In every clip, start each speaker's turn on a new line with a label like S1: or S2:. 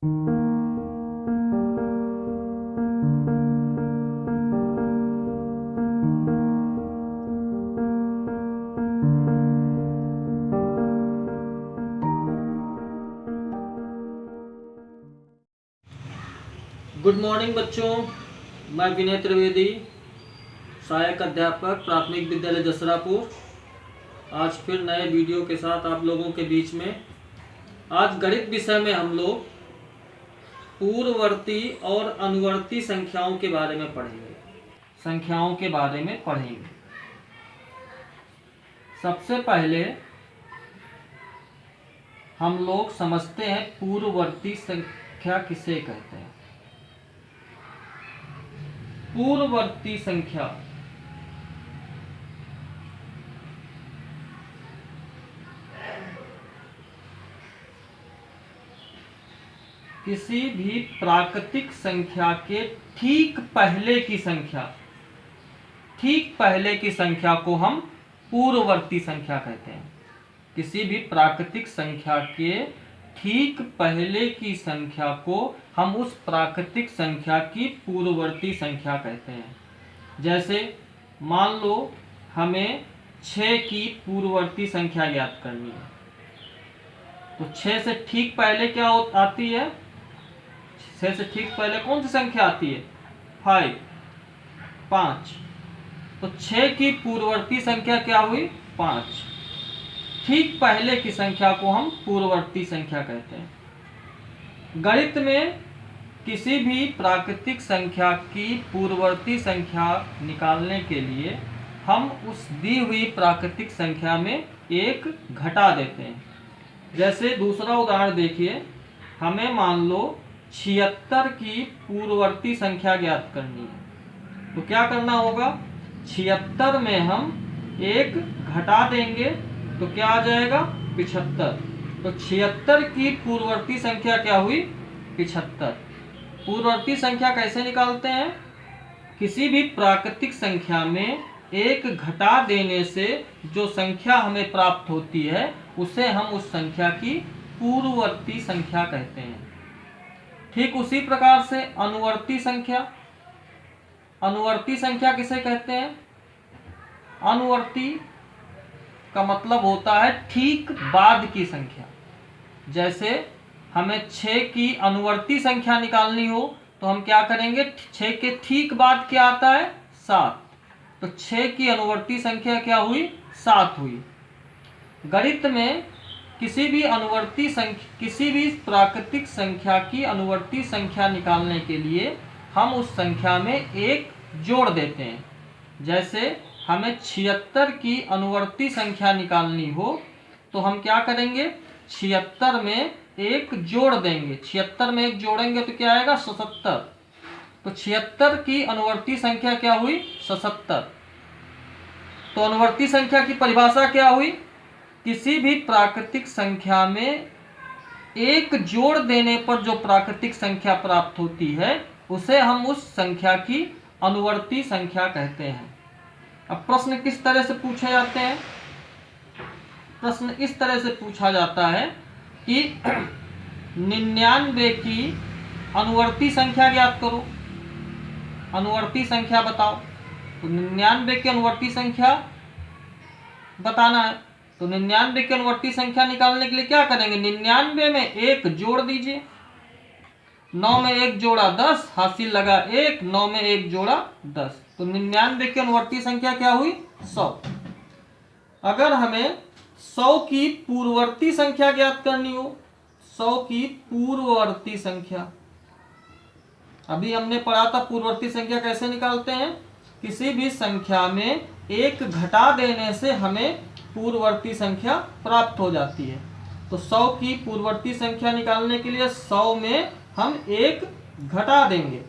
S1: Good morning बच्चों, मैं विनय त्रिवेदी, सहायक अध्यापक प्राथमिक विद्यालय जसरापुर। आज फिर नए वीडियो के साथ आप लोगों के बीच में। आज गणित विषय में हम लोग पूर्ववर्ती और अनुवर्ती संख्याओं के बारे में पढ़ेंगे। सबसे पहले हम लोग समझते हैं पूर्ववर्ती संख्या किसे कहते हैं। पूर्ववर्ती संख्या किसी भी प्राकृतिक संख्या के ठीक पहले की संख्या को हम पूर्ववर्ती संख्या कहते हैं। किसी भी प्राकृतिक संख्या के ठीक पहले की संख्या को हम उस प्राकृतिक संख्या की पूर्ववर्ती संख्या कहते हैं। जैसे मान लो हमें 6 की पूर्ववर्ती संख्या ज्ञात करनी है, तो 6 से ठीक पहले क्या आती है? 6 से ठीक पहले कौन सी संख्या आती है? 5। तो 6 की पूर्ववर्ती संख्या क्या हुई? 5। ठीक पहले की संख्या को हम पूर्ववर्ती संख्या कहते हैं। गणित में किसी भी प्राकृतिक संख्या की पूर्ववर्ती संख्या निकालने के लिए हम उस दी हुई प्राकृतिक संख्या में एक घटा देते हैं। जैसे दूसरा उदाहरण देखिए, हमें मान लो 76 की पूर्ववर्ती संख्या ज्ञात करनी है, तो क्या करना होगा? 76 में हम एक घटा देंगे तो क्या आ जाएगा? 75। तो 76 की पूर्ववर्ती संख्या क्या हुई? 75। पूर्ववर्ती संख्या कैसे निकालते हैं? किसी भी प्राकृतिक संख्या में एक घटा देने से जो संख्या हमें प्राप्त होती है उसे हम उस संख्या की पूर्ववर्ती संख्या कहते हैं। ठीक उसी प्रकार से अनुवर्ती संख्या किसे कहते हैं? अनुवर्ती का मतलब होता है ठीक बाद की संख्या। जैसे हमें 6 की अनुवर्ती संख्या निकालनी हो तो हम क्या करेंगे? 6 के ठीक बाद क्या आता है? 7। तो 6 की अनुवर्ती संख्या क्या हुई? 7 हुई। गणित में किसी भी प्राकृतिक संख्या की अनुवर्ती संख्या निकालने के लिए हम उस संख्या में एक जोड़ देते हैं। जैसे हमें 76 की अनुवर्ती संख्या निकालनी हो तो हम क्या करेंगे? 76 में एक जोड़ देंगे। 76 में एक जोड़ेंगे तो क्या आएगा? 77। तो 76 की अनुवर्ती संख्या क्या हुई? 77। तो अनुवर्ती संख्या की परिभाषा क्या हुई? किसी भी प्राकृतिक संख्या में एक जोड़ देने पर जो प्राकृतिक संख्या प्राप्त होती है उसे हम उस संख्या की अनुवर्ती संख्या कहते हैं। अब प्रश्न किस तरह से पूछे जाते हैं? प्रश्न इस तरह से पूछा जाता है कि 99 की अनुवर्ती संख्या ज्ञात करो, अनुवर्ती संख्या बताओ। तो 99 की अनुवर्ती संख्या बताना है, तो 99 की अनुवर्ती संख्या निकालने के लिए क्या करेंगे? 99 में एक जोड़ दीजिए। 9 में एक जोड़ा 10, हासिल लगा 1। 9 में एक जोड़ा 10, तो 99 की अनुवर्ती संख्या क्या हुई? 100। अगर हमें 100 की पूर्ववर्ती संख्या ज्ञात करनी हो, 100 की पूर्ववर्ती संख्या, अभी हमने पढ़ा था पूर्ववर्ती संख्या कैसे निकालते हैं। किसी भी संख्या में एक घटा देने से हमें पूर्ववर्ती संख्या प्राप्त हो जाती है। तो 100 की पूर्ववर्ती संख्या निकालने के लिए 100 में हम एक घटा देंगे।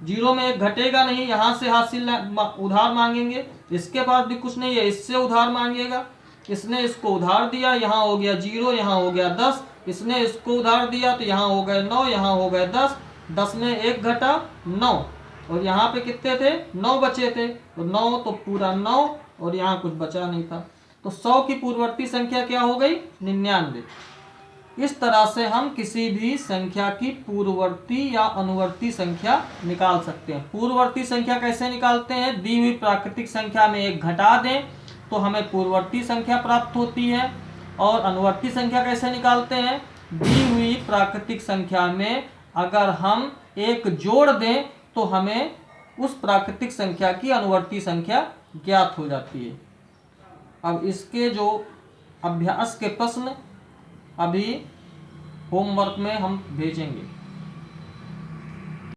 S1: 0 में एक घटेगा नहीं, यहाँ से हासिल उधार मांगेंगे। इसके बाद भी कुछ नहीं है, इससे उधार मांगेगा। इसने इसको उधार दिया, यहाँ हो गया 0, यहाँ हो गया 10। इसने इसको उधार दिया तो यहाँ हो गए 9, यहाँ हो गए 10। 10 में एक घटा 9, और यहाँ पे कितने थे? 9 बचे थे, तो 9 तो पूरा 9, और यहाँ कुछ बचा नहीं था। तो 100 की पूर्ववर्ती संख्या क्या हो गई? 99। इस तरह से हम किसी भी संख्या की पूर्ववर्ती या अनुवर्ती संख्या निकाल सकते हैं। पूर्ववर्ती संख्या कैसे निकालते हैं? दी हुई प्राकृतिक संख्या में एक घटा दें तो हमें पूर्ववर्ती संख्या प्राप्त होती है। और अनुवर्ती संख्या कैसे निकालते हैं? दी हुई प्राकृतिक संख्या में अगर हम एक जोड़ दें तो हमें उस प्राकृतिक संख्या की अनुवर्ती संख्या ज्ञात हो जाती है। अब इसके जो अभ्यास के प्रश्न अभी होमवर्क में हम भेजेंगे।